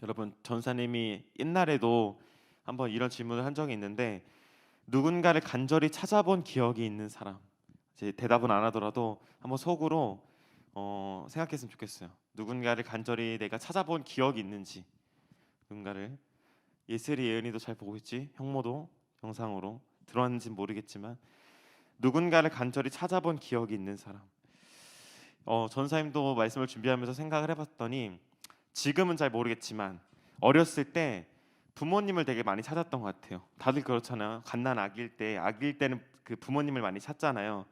여러분, 전사님이 옛날에도 한번 이런 질문을 한 적이 있는데, 누군가를 간절히 찾아본 기억이 있는 사람. 이제 대답은 안 하더라도 한번 속으로 생각했으면 좋겠어요. 누군가를 간절히 내가 찾아본 기억이 있는지. 누군가를. 예슬이 예은이도 잘 보고 있지, 형모도 영상으로 들어왔는지 모르겠지만, 누군가를 간절히 찾아본 기억이 있는 사람. 전사님도 말씀을 준비하면서 생각을 해봤더니, 지금은 잘 모르겠지만 어렸을 때 부모님을 되게 많이 찾았던 것 같아요. 다들 그렇잖아요. 갓난 아기일 때는 그 부모님을 많이 찾잖아요.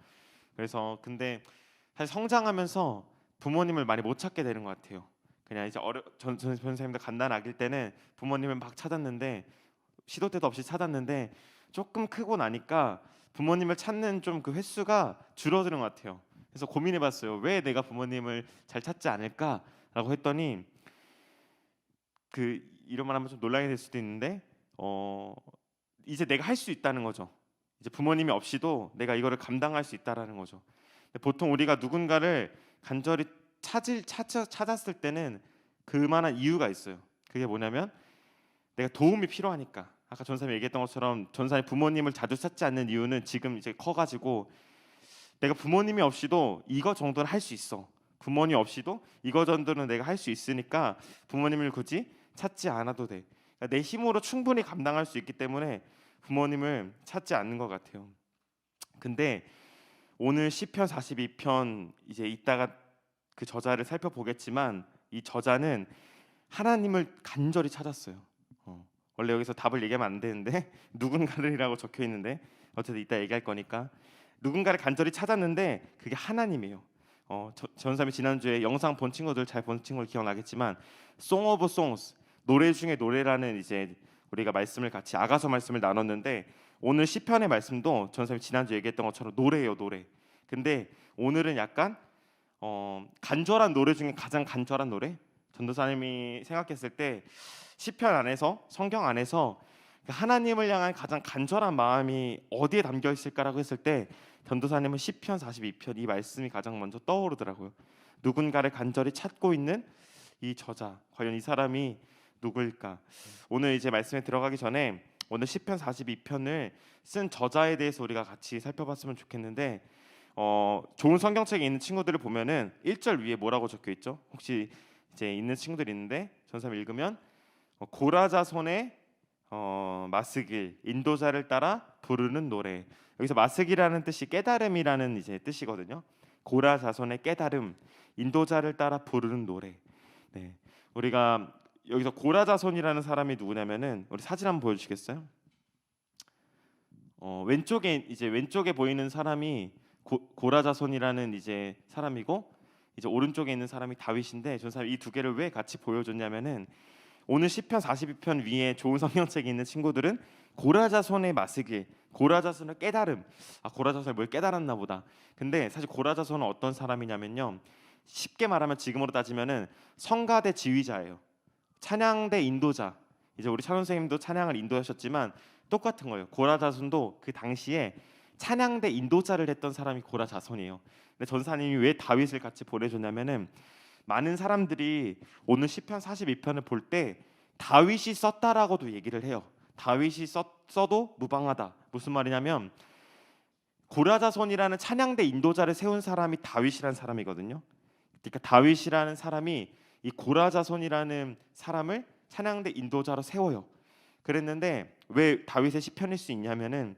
그래서 근데 사실 성장하면서 부모님을 많이 못 찾게 되는 것 같아요. 그냥 이제 전 선생님도 갓난 아기일 때는 부모님을 막 찾았는데, 시도 때도 없이 찾았는데, 조금 크고 나니까 부모님을 찾는 좀 그 횟수가 줄어드는 것 같아요. 그래서 고민해봤어요. 왜 내가 부모님을 잘 찾지 않을까라고 했더니, 그 이런 말 하면 좀 논란이 될 수도 있는데, 이제 내가 할 수 있다는 거죠. 이제 부모님이 없이도 내가 이거를 감당할 수 있다라는 거죠. 근데 보통 우리가 누군가를 간절히 찾았을 때는 그만한 이유가 있어요. 그게 뭐냐면, 내가 도움이 필요하니까. 아까 전사님 얘기했던 것처럼 전사님 부모님을 자주 찾지 않는 이유는 지금 이제 커가지고 내가 부모님이 없이도 이거 정도는 할 수 있어. 부모님 없이도 이거 정도는 내가 할 수 있으니까 부모님을 굳이 찾지 않아도 돼. 그러니까 내 힘으로 충분히 감당할 수 있기 때문에 부모님을 찾지 않는 것 같아요. 근데 오늘 시편 42편 이제 이따가 그 저자를 살펴보겠지만, 이 저자는 하나님을 간절히 찾았어요. 원래 여기서 답을 얘기하면 안 되는데 누군가를이라고 적혀 있는데, 어쨌든 이따 얘기할 거니까, 누군가를 간절히 찾았는데 그게 하나님이에요. 전삼이 지난주에 영상 본 친구들, 잘 본 친구들 기억나겠지만, Song of Songs, 노래 중에 노래라는 이제 우리가 말씀을 같이 아가서 말씀을 나눴는데, 오늘 시편의 말씀도 전삼이 지난주 얘기했던 것처럼 노래예요, 노래. 근데 오늘은 약간 간절한 노래 중에 가장 간절한 노래. 전도사님이 생각했을 때 시편 안에서, 성경 안에서 하나님을 향한 가장 간절한 마음이 어디에 담겨 있을까라고 했을 때, 전도사님은 시편 42편 이 말씀이 가장 먼저 떠오르더라고요. 누군가를 간절히 찾고 있는 이 저자, 과연 이 사람이 누구일까? 오늘 이제 말씀에 들어가기 전에 오늘 시편 42편을 쓴 저자에 대해서 우리가 같이 살펴봤으면 좋겠는데, 좋은 성경책에 있는 친구들을 보면은 1절 위에 뭐라고 적혀 있죠? 혹시 이제 있는 친구들 있는데 전사님 읽으면, 고라자손의 마스길, 인도자를 따라 부르는 노래. 여기서 마스길이라는 뜻이 깨달음이라는 이제 뜻이거든요. 고라자손의 깨달음, 인도자를 따라 부르는 노래. 네, 우리가 여기서 고라자손이라는 사람이 누구냐면은, 우리 사진 한번 보여주시겠어요? 왼쪽에 보이는 사람이 고라자손이라는 이제 사람이고, 이제 오른쪽에 있는 사람이 다윗인데, 전 사람 이 두 개를 왜 같이 보여줬냐면은, 오늘 시편 42편 위에 좋은 성경책이 있는 친구들은 고라자손의 마스길, 고라자손의 깨달음. 고라자손이 뭘 깨달았나 보다. 근데 사실 고라자손은 어떤 사람이냐면요, 쉽게 말하면 지금으로 따지면은 성가대 지휘자예요. 찬양대 인도자. 이제 우리 찬원 선생님도 찬양을 인도하셨지만 똑같은 거예요. 고라자손도 그 당시에 찬양대 인도자를 했던 사람이 고라자손이에요. 근데 전사님이 왜 다윗을 같이 보내줬냐면은, 많은 사람들이 오늘 시편 42편을 볼 때 다윗이 썼다라고도 얘기를 해요. 다윗이 써도 무방하다. 무슨 말이냐면, 고라자손이라는 찬양대 인도자를 세운 사람이 다윗이라는 사람이거든요. 그러니까 다윗이라는 사람이 이 고라자손이라는 사람을 찬양대 인도자로 세워요. 그랬는데 왜 다윗의 시편일 수 있냐면은,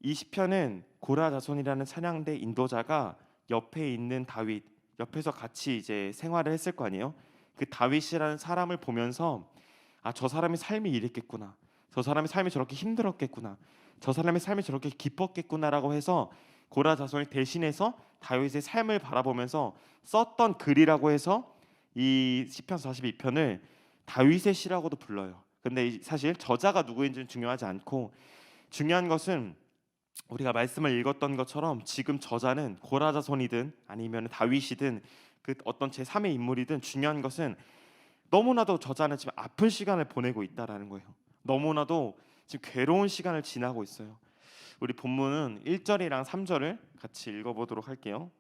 이 시편은 고라자손이라는 찬양대 인도자가 옆에 있는 다윗, 옆에서 같이 이제 생활을 했을 거 아니에요. 그 다윗이라는 사람을 보면서, 저 사람의 삶이 이랬겠구나, 저 사람의 삶이 저렇게 힘들었겠구나, 저 사람의 삶이 저렇게 기뻤겠구나라고 해서 고라자손이 대신해서 다윗의 삶을 바라보면서 썼던 글이라고 해서 이 시편 42편을 다윗의 시라고도 불러요. 근데 사실 저자가 누구인지는 중요하지 않고, 중요한 것은 우리가 말씀을 읽었던 것처럼 지금 저자는 고라자손이든 아니면 다윗이든 그 어떤 제3의 인물이든, 중요한 것은 너무나도 저자는 지금 아픈 시간을 보내고 있다라는 거예요. 너무나도 지금 괴로운 시간을 지나고 있어요. 우리 본문은 1절이랑 3절을 같이 읽어보도록 할게요.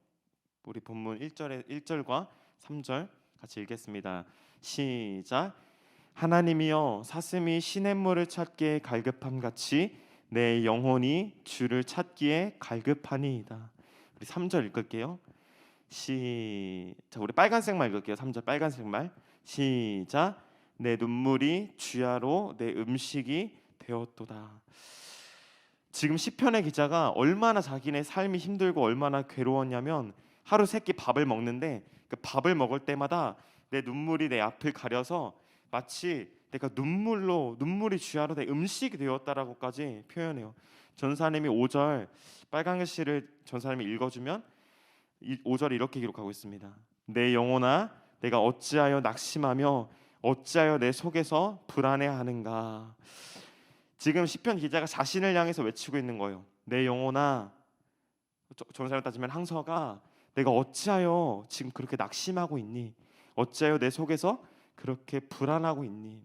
우리 본문 1절과 3절 같이 읽겠습니다. 시작. 하나님이여 사슴이 시냇물을 찾기에 갈급함 같이 내 영혼이 주를 찾기에 갈급하니이다. 우리 3절 읽을게요. 우리 빨간색만 읽을게요. 3절 빨간색만. 시작. 내 눈물이 주야로 내 음식이 되었도다. 지금 시편의 기자가 얼마나 자기네 삶이 힘들고 얼마나 괴로웠냐면 하루 세 끼 밥을 먹는데 그 밥을 먹을 때마다 내 눈물이 내 앞을 가려서 마치 내가 눈물이 주야로 내 음식이 되었다라고까지 표현해요. 전사님이 5절 빨간 글씨를 전사님이 읽어주면 5절이 이렇게 기록하고 있습니다. 내 영혼아 내가 어찌하여 낙심하며 어찌하여 내 속에서 불안해하는가. 지금 시편 기자가 자신을 향해서 외치고 있는 거예요. 내 영혼아, 전사로 따지면 항서가 내가 어찌하여 지금 그렇게 낙심하고 있니? 어찌하여 내 속에서 그렇게 불안하고 있니?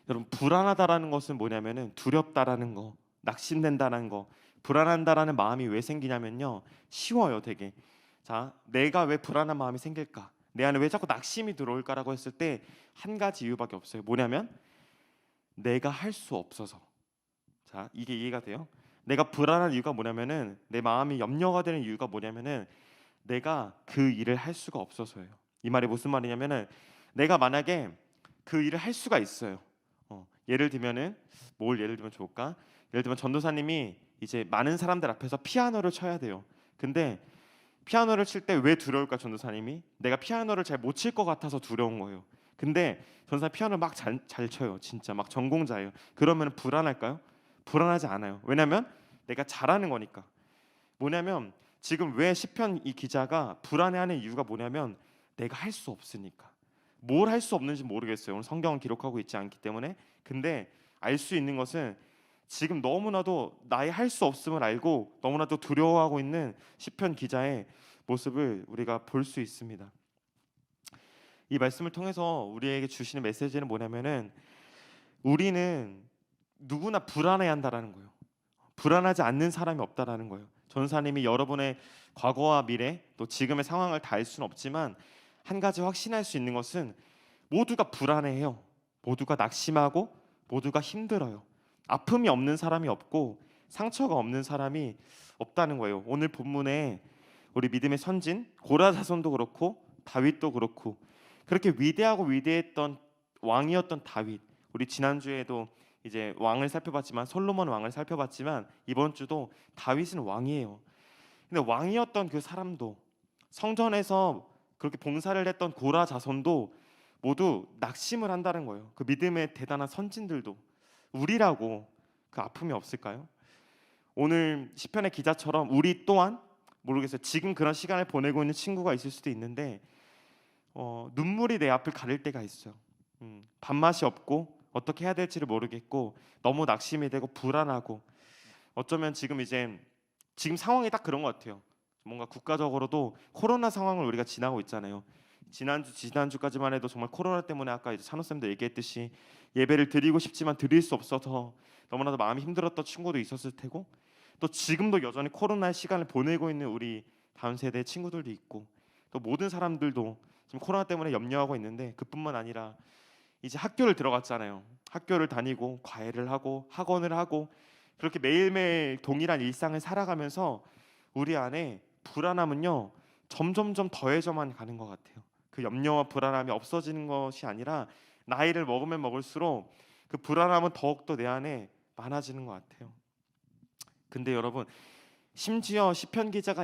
여러분, 불안하다라는 것은 뭐냐면은 두렵다라는 거, 낙심된다는 거, 불안한다라는 마음이 왜 생기냐면요, 쉬워요, 되게. 자, 내가 왜 불안한 마음이 생길까? 내 안에 왜 자꾸 낙심이 들어올까라고 했을 때 한 가지 이유밖에 없어요. 뭐냐면 내가 할 수 없어서. 자, 이게 이해가 돼요? 내가 불안한 이유가 뭐냐면은 내 마음이 염려가 되는 이유가 뭐냐면은 내가 그 일을 할 수가 없어서예요. 이 말이 무슨 말이냐면은 내가 만약에 그 일을 할 수가 있어요. 예를 들면은 뭘 예를 들면 좋을까? 예를 들면 전도사님이 이제 많은 사람들 앞에서 피아노를 쳐야 돼요. 근데 피아노를 칠 때 왜 두려울까? 전도사님이 내가 피아노를 잘 못 칠 것 같아서 두려운 거예요. 근데 전도사 피아노를 막 잘 쳐요. 진짜 막 전공자예요. 그러면 불안할까요? 불안하지 않아요. 왜냐면 내가 잘하는 거니까. 뭐냐면 지금 왜 시편 이 기자가 불안해하는 이유가 뭐냐면 내가 할 수 없으니까. 뭘 할 수 없는지 모르겠어요. 오늘 성경은 기록하고 있지 않기 때문에. 근데 알 수 있는 것은 지금 너무나도 나의 할 수 없음을 알고 너무나도 두려워하고 있는 시편 기자의 모습을 우리가 볼 수 있습니다. 이 말씀을 통해서 우리에게 주시는 메시지는 뭐냐면은 우리는 누구나 불안해한다라는 거예요. 불안하지 않는 사람이 없다라는 거예요. 전사님이 여러분의 과거와 미래 또 지금의 상황을 다 알 수는 없지만 한 가지 확신할 수 있는 것은 모두가 불안해해요. 모두가 낙심하고 모두가 힘들어요. 아픔이 없는 사람이 없고 상처가 없는 사람이 없다는 거예요. 오늘 본문에 우리 믿음의 선진 고라사손도 그렇고 다윗도 그렇고 그렇게 위대하고 위대했던 왕이었던 다윗, 우리 지난주에도 이제 왕을 살펴봤지만 솔로몬 왕을 살펴봤지만 이번 주도 다윗은 왕이에요. 근데 왕이었던 그 사람도 성전에서 그렇게 봉사를 했던 고라 자손도 모두 낙심을 한다는 거예요. 그 믿음의 대단한 선진들도 우리라고 그 아픔이 없을까요? 오늘 시편의 기자처럼 우리 또한 모르겠어요. 지금 그런 시간을 보내고 있는 친구가 있을 수도 있는데 눈물이 내 앞을 가릴 때가 있어요. 밥맛이 없고 어떻게 해야 될지를 모르겠고 너무 낙심이 되고 불안하고 어쩌면 지금 상황이 딱 그런 것 같아요. 뭔가 국가적으로도 코로나 상황을 우리가 지나고 있잖아요. 지난주까지만 해도 정말 코로나 때문에 아까 이제 찬호쌤도 얘기했듯이 예배를 드리고 싶지만 드릴 수 없어서 너무나도 마음이 힘들었던 친구도 있었을 테고 또 지금도 여전히 코로나의 시간을 보내고 있는 우리 다음 세대 친구들도 있고 또 모든 사람들도 지금 코로나 때문에 염려하고 있는데 그뿐만 아니라 이제 학교를 들어갔잖아요. 학교를 다니고 과외를 하고 학원을 하고 그렇게 매일매일 동일한 일상을 살아가면서 우리 안에 불안함은요 점점점 더해져만 가는 것 같아요. 그 염려와 불안함이 없어지는 것이 아니라 나이를 먹으면 먹을수록 그 불안함은 더욱더 내 안에 많아지는 것 같아요. 근데 여러분 심지어 시편 기자가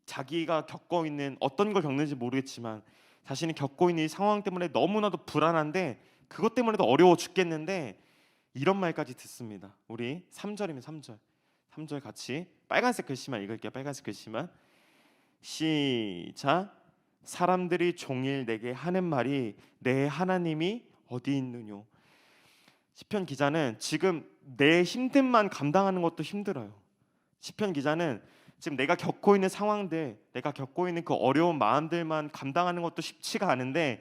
자기가 겪고 있는 어떤 걸 겪는지 모르겠지만 자신이 겪고 있는 이 상황 때문에 너무나도 불안한데 그것 때문에도 어려워 죽겠는데 이런 말까지 듣습니다. 우리 3절이면 3절 같이 빨간색 글씨만 읽을게요. 빨간색 글씨만 시작. 사람들이 종일 내게 하는 말이 내 하나님이 어디 있느뇨. 시편 기자는 지금 내 힘듦만 감당하는 것도 힘들어요. 시편 기자는 지금 내가 겪고 있는 상황들, 내가 겪고 있는 그 어려운 마음들만 감당하는 것도 쉽지가 않은데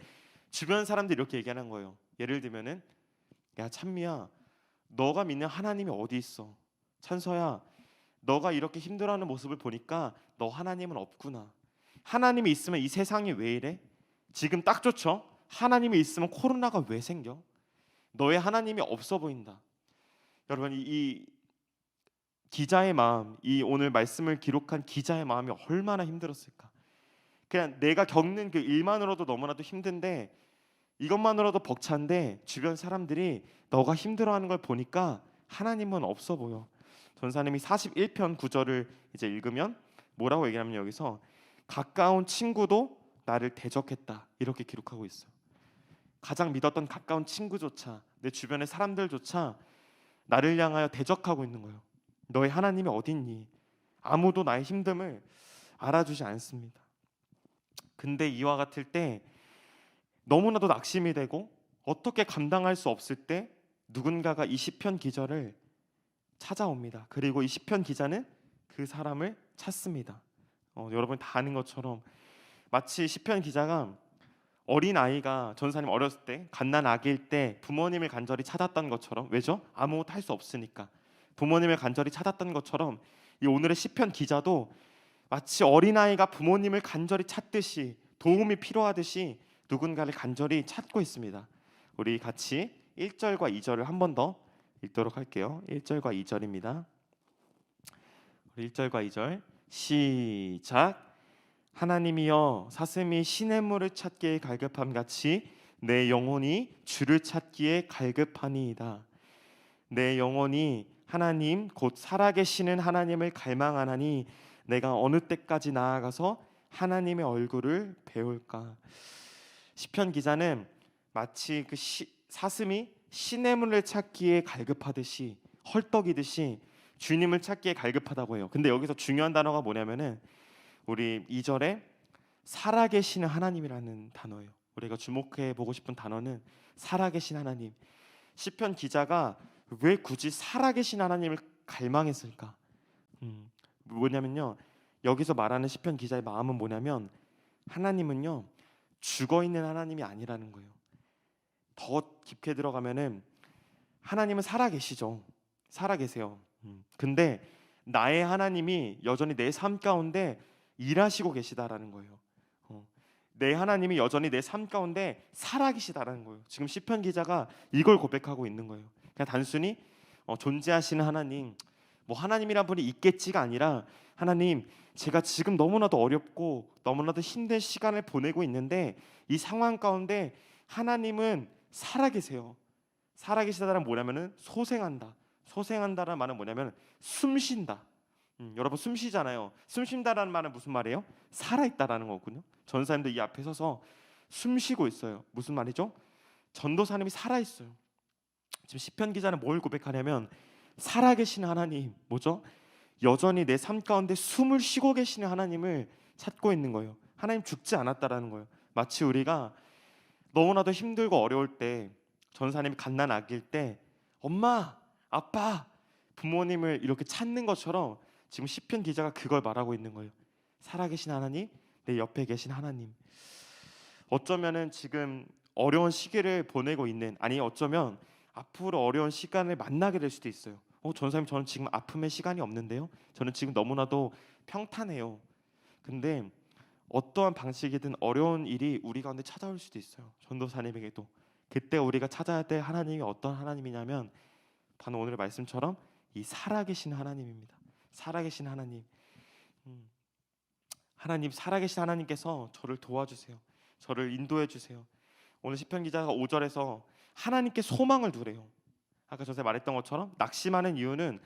주변 사람들이 이렇게 얘기하는 거예요. 예를 들면은 야 찬미야, 너가 믿는 하나님이 어디 있어? 찬서야, 너가 이렇게 힘들어하는 모습을 보니까 너 하나님은 없구나. 하나님이 있으면 이 세상이 왜 이래? 지금 딱 좋죠? 하나님이 있으면 코로나가 왜 생겨? 너의 하나님이 없어 보인다. 여러분, 이 기자의 마음, 이 오늘 말씀을 기록한 기자의 마음이 얼마나 힘들었을까? 그냥 내가 겪는 그 일만으로도 너무나도 힘든데, 이것만으로도 벅찬데 주변 사람들이 너가 힘들어하는 걸 보니까 하나님은 없어 보여. 전사님이 41편 9절을 이제 읽으면 뭐라고 얘기하면 여기서 가까운 친구도 나를 대적했다 이렇게 기록하고 있어요. 가장 믿었던 가까운 친구조차, 내 주변의 사람들조차 나를 향하여 대적하고 있는 거예요. 너의 하나님이 어딨니? 아무도 나의 힘듦을 알아주지 않습니다. 근데 이와 같을 때 너무나도 낙심이 되고 어떻게 감당할 수 없을 때 누군가가 이 시편 기자를 찾아옵니다. 그리고 이 시편 기자는 그 사람을 찾습니다. 여러분 다 아는 것처럼 마치 시편 기자가 어린 아이가 전사님 어렸을 때 갓난 아기일 때 부모님을 간절히 찾았던 것처럼, 왜죠? 아무것도 할 수 없으니까 부모님을 간절히 찾았던 것처럼 이 오늘의 시편 기자도 마치 어린 아이가 부모님을 간절히 찾듯이, 도움이 필요하듯이 누군가를 간절히 찾고 있습니다. 우리 같이 1절과 2절을 한 번 더 읽도록 할게요. 1절과 2절입니다. 1절과 2절 시작. 하나님이여 사슴이 시냇물을 찾기에 갈급함 같이 내 영혼이 주를 찾기에 갈급하니이다. 내 영혼이 하나님 곧 살아계시는 하나님을 갈망하나니 내가 어느 때까지 나아가서 하나님의 얼굴을 배울까. 시편 기자는 마치 그 사슴이 시냇물을 찾기에 갈급하듯이, 헐떡이듯이 주님을 찾기에 갈급하다고 해요. 근데 여기서 중요한 단어가 뭐냐면은 우리 2절에 살아계시는 하나님이라는 단어예요. 우리가 주목해 보고 싶은 단어는 살아계신 하나님. 시편 기자가 왜 굳이 살아계신 하나님을 갈망했을까? 뭐냐면요, 여기서 말하는 시편 기자의 마음은 뭐냐면 하나님은요 죽어 있는 하나님이 아니라는 거예요. 더 깊게 들어가면은 하나님은 살아계시죠. 살아계세요. 근데 나의 하나님이 여전히 내 삶 가운데 일하시고 계시다라는 거예요. 내 하나님이 여전히 내 삶 가운데 살아계시다라는 거예요. 지금 시편 기자가 이걸 고백하고 있는 거예요. 그냥 단순히 존재하시는 하나님, 뭐 하나님이란 분이 있겠지가 아니라, 하나님 제가 지금 너무나도 어렵고 너무나도 힘든 시간을 보내고 있는데 이 상황 가운데 하나님은 살아계세요. 살아계시다는 뭐냐면은 소생한다. 소생한다라는 말은 뭐냐면 숨쉰다. 여러분 숨 쉬잖아요. 숨 쉰다라는 말은 무슨 말이에요? 살아있다라는 거군요. 전사님도 이 앞에 서서 숨 쉬고 있어요. 무슨 말이죠? 전도사님이 살아있어요. 지금 시편 기자는 뭘 고백하냐면 살아계신 하나님, 뭐죠? 여전히 내 삶 가운데 숨을 쉬고 계시는 하나님을 찾고 있는 거예요. 하나님 죽지 않았다라는 거예요. 마치 우리가 너무나도 힘들고 어려울 때, 전사님이 갓난 아기일 때 엄마, 아빠, 부모님을 이렇게 찾는 것처럼 지금 시편 기자가 그걸 말하고 있는 거예요. 살아계신 하나님, 내 옆에 계신 하나님. 어쩌면은 지금 어려운 시기를 보내고 있는, 아니 어쩌면 앞으로 어려운 시간을 만나게 될 수도 있어요. 전사님 저는 지금 아픔의 시간이 없는데요. 저는 지금 너무나도 평탄해요. 근데 어떠한 방식이든 어려운 일이 우리 가운데 찾아올 수도 있어요. 전도사님에게도. 그때 우리가 찾아야 될 하나님이 어떤 하나님이냐면 바로 오늘의 말씀처럼 이 살아계신 하나님입니다. 살아계신 하나님. 하나님, 살아계신 하나님께서 저를 도와주세요. 저를 인도해 주세요. 오늘 시편 기자가 5절에서 하나님께 소망을 두래요. 아까 전에 말했던 것처럼 낙심하는 이유는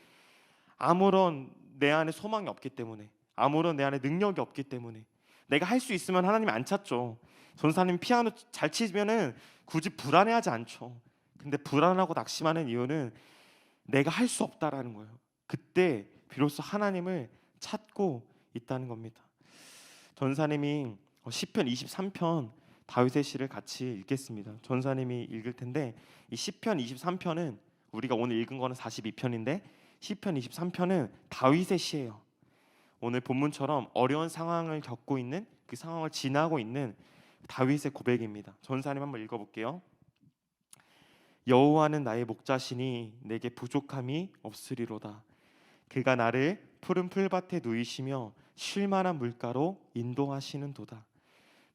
아무런 내 안에 소망이 없기 때문에, 아무런 내 안에 능력이 없기 때문에. 내가 할 수 있으면 하나님이 안 찾죠. 전사님 피아노 잘 치면은 굳이 불안해하지 않죠. 근데 불안하고 낙심하는 이유는 내가 할 수 없다라는 거예요. 그때 비로소 하나님을 찾고 있다는 겁니다. 전사님이 시편 23편 다윗의 시를 같이 읽겠습니다. 전사님이 읽을 텐데 이 시편 23편은 우리가 오늘 읽은 거는 42편인데 시편 23편은 다윗의 시예요. 오늘 본문처럼 어려운 상황을 겪고 있는, 그 상황을 지나고 있는 다윗의 고백입니다. 전사님 한번 읽어볼게요. 여호와는 나의 목자시니 내게 부족함이 없으리로다. 그가 나를 푸른 풀밭에 누이시며 쉴만한 물가로 인도하시는 도다.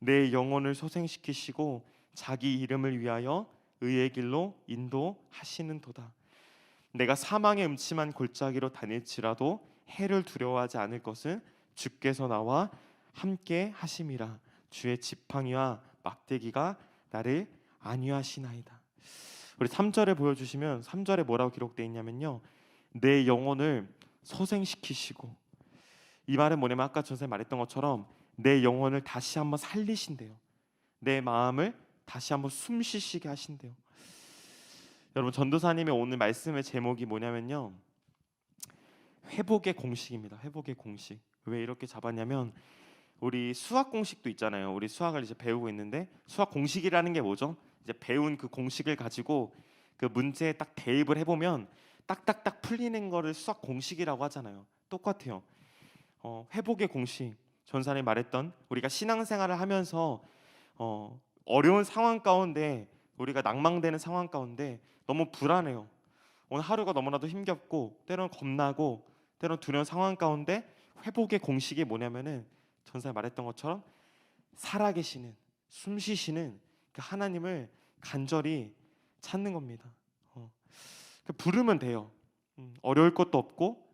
내 영혼을 소생시키시고 자기 이름을 위하여 의의 길로 인도하시는도다. 내가 사망의 음침한 골짜기로 다닐지라도 해를 두려워하지 않을 것은 주께서 나와 함께 하심이라. 주의 지팡이와 막대기가 나를 안위하시나이다. 우리 3절에 보여주시면 3절에 뭐라고 기록되어 있냐면요, 내 영혼을 소생시키시고, 이 말은 뭐냐면 아까 전에 말했던 것처럼 내 영혼을 다시 한번 살리신대요. 내 마음을 다시 한번 숨쉬시게 하신대요. 여러분, 전도사님의 오늘 말씀의 제목이 뭐냐면요, 회복의 공식입니다. 회복의 공식. 왜 이렇게 잡았냐면, 우리 수학 공식도 있잖아요. 우리 수학을 이제 배우고 있는데, 수학 공식이라는 게 뭐죠? 이제 배운 그 공식을 가지고 그 문제에 딱 대입을 해보면 딱딱딱 풀리는 거를 수학 공식이라고 하잖아요. 똑같아요. 회복의 공식. 전사님 말했던, 우리가 신앙생활을 하면서 어려운 상황 가운데, 우리가 낭망되는 상황 가운데 너무 불안해요. 오늘 하루가 너무나도 힘겹고 때로는 겁나고 때로는 두려운 상황 가운데 회복의 공식이 뭐냐면은 전사님 말했던 것처럼 살아계시는, 숨쉬시는 그 하나님을 간절히 찾는 겁니다. 부르면 돼요. 어려울 것도 없고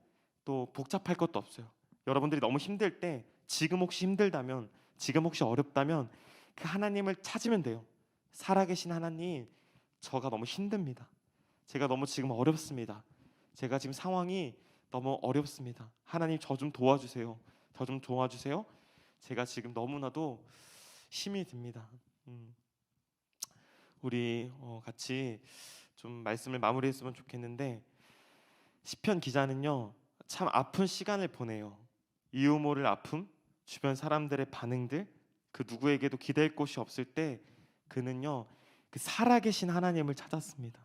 또 복잡할 것도 없어요. 여러분들이 너무 힘들 때, 지금 혹시 힘들다면, 지금 혹시 어렵다면 그 하나님을 찾으면 돼요. 살아계신 하나님, 저가 너무 힘듭니다. 제가 너무 지금 어렵습니다. 제가 지금 상황이 너무 어렵습니다. 하나님, 저 좀 도와주세요. 저 좀 도와주세요. 제가 지금 너무나도 힘이 듭니다. 우리 같이 좀 말씀을 마무리했으면 좋겠는데, 시편 기자는요, 참 아픈 시간을 보내요. 이유 모를 아픔, 주변 사람들의 반응들, 그 누구에게도 기댈 곳이 없을 때 그는요, 그 살아계신 하나님을 찾았습니다.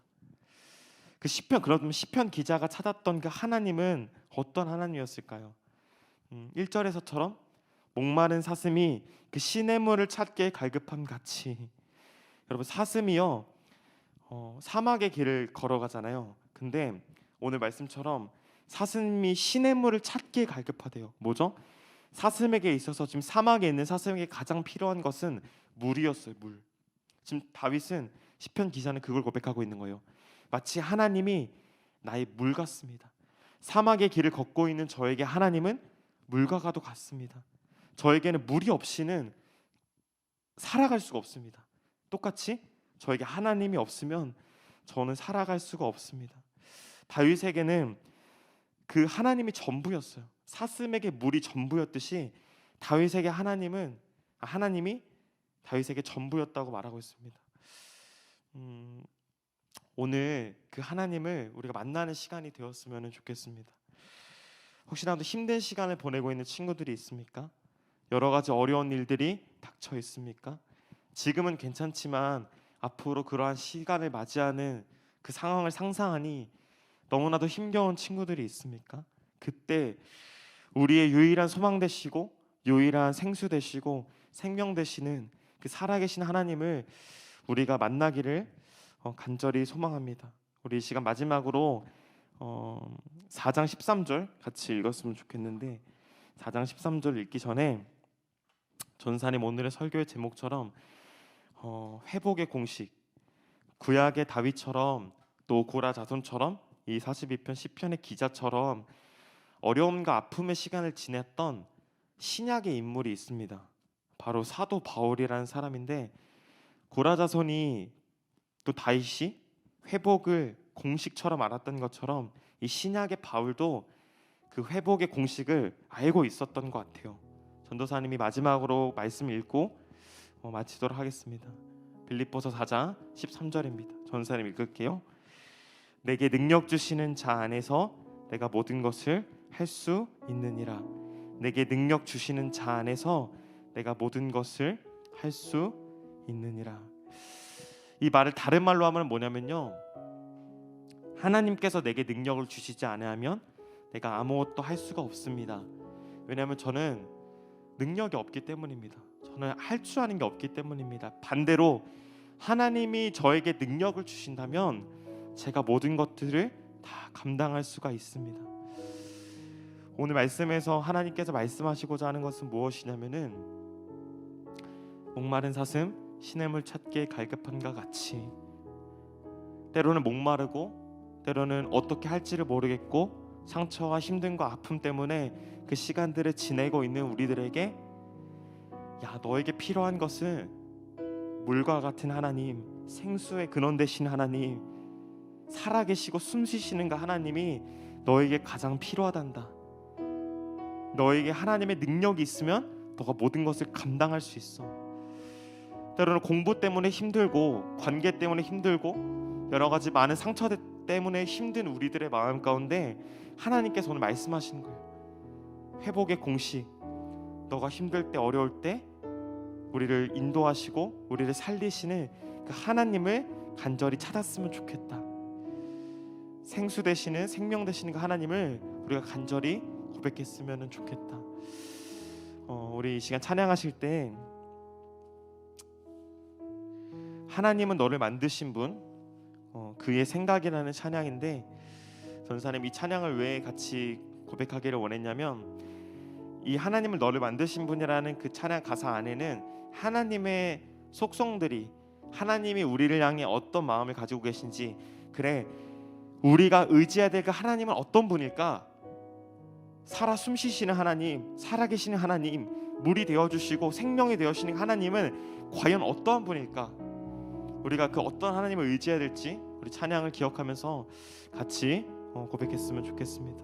그 시편, 그러면 시편 기자가 찾았던 그 하나님은 어떤 하나님이었을까요? 1절에서처럼 목마른 사슴이 그 시냇물을 찾게 갈급함 같이. 여러분, 사슴이요, 사막의 길을 걸어가잖아요. 근데 오늘 말씀처럼 사슴이 시냇물을 찾기에 갈급하대요. 뭐죠? 사슴에게 있어서, 지금 사막에 있는 사슴에게 가장 필요한 것은 물이었어요. 물. 지금 다윗은, 시편 기자는 그걸 고백하고 있는 거예요. 마치 하나님이 나의 물 같습니다. 사막의 길을 걷고 있는 저에게 하나님은 물과도 같습니다. 저에게는 물이 없이는 살아갈 수가 없습니다. 똑같이 저에게 하나님이 없으면 저는 살아갈 수가 없습니다. 다윗에게는 그 하나님이 전부였어요. 사슴에게 물이 전부였듯이 다윗에게 하나님이 다윗에게 전부였다고 말하고 있습니다. 오늘 그 하나님을 우리가 만나는 시간이 되었으면 좋겠습니다. 혹시라도 힘든 시간을 보내고 있는 친구들이 있습니까? 여러 가지 어려운 일들이 닥쳐 있습니까? 지금은 괜찮지만 앞으로 그러한 시간을 맞이하는 그 상황을 상상하니 너무나도 힘겨운 친구들이 있습니까? 그때 우리의 유일한 소망 되시고 유일한 생수 되시고 생명 되시는 그 살아계신 하나님을 우리가 만나기를 간절히 소망합니다. 우리 이 시간 마지막으로 4장 13절 같이 읽었으면 좋겠는데, 4장 13절 읽기 전에 전사님 오늘의 설교의 제목처럼 회복의 공식, 구약의 다윗처럼 또 고라 자손처럼 이 42편 시편의 기자처럼 어려움과 아픔의 시간을 지냈던 신약의 인물이 있습니다. 바로 사도 바울이라는 사람인데, 고라 자손이 또 다윗이 회복을 공식처럼 알았던 것처럼 이 신약의 바울도 그 회복의 공식을 알고 있었던 것 같아요. 전도사님이 마지막으로 말씀 읽고 마치도록 하겠습니다. 빌립보서 4장 13절입니다. 전도사님 읽을게요. 내게 능력 주시는 자 안에서 내가 모든 것을 할 수 있느니라. 내게 능력 주시는 자 안에서 내가 모든 것을 할 수 있느니라. 이 말을 다른 말로 하면 뭐냐면요, 하나님께서 내게 능력을 주시지 않으면 내가 아무것도 할 수가 없습니다. 왜냐하면 저는 능력이 없기 때문입니다. 저는 할 줄 아는 게 없기 때문입니다. 반대로 하나님이 저에게 능력을 주신다면 제가 모든 것들을 다 감당할 수가 있습니다. 오늘 말씀에서 하나님께서 말씀하시고자 하는 것은 무엇이냐면은 목마른 사슴, 시냇물 찾기에 갈급한가 같이 때로는 목마르고 때로는 어떻게 할지를 모르겠고 상처와 힘듦과 아픔 때문에 그 시간들을 지내고 있는 우리들에게 야, 너에게 필요한 것은 물과 같은 하나님, 생수의 근원 되신 하나님, 살아계시고 숨쉬시는 그 하나님이 너에게 가장 필요하단다. 너에게 하나님의 능력이 있으면 너가 모든 것을 감당할 수 있어. 때로는 공부 때문에 힘들고 관계 때문에 힘들고 여러 가지 많은 상처 때문에 힘든 우리들의 마음 가운데 하나님께서 오늘 말씀하시는 거예요. 회복의 공식, 너가 힘들 때 어려울 때 우리를 인도하시고 우리를 살리시는 그 하나님을 간절히 찾았으면 좋겠다. 생수 되시는 생명 되시는 그 하나님을 우리가 간절히 고백했으면 좋겠다. 우리 이 시간 찬양하실 때 하나님은 너를 만드신 분, 그의 생각이라는 찬양인데 전사님 이 찬양을 왜 같이 고백하기를 원했냐면 이 하나님을 너를 만드신 분이라는 그 찬양 가사 안에는 하나님의 속성들이 하나님이 우리를 향해 어떤 마음을 가지고 계신지 그래 우리가 의지해야 될 그 하나님은 어떤 분일까? 살아 숨쉬시는 하나님, 살아계시는 하나님, 물이 되어주시고 생명이 되어주시는 하나님은 과연 어떠한 분일까? 우리가 그 어떤 하나님을 의지해야 될지 우리 찬양을 기억하면서 같이 고백했으면 좋겠습니다.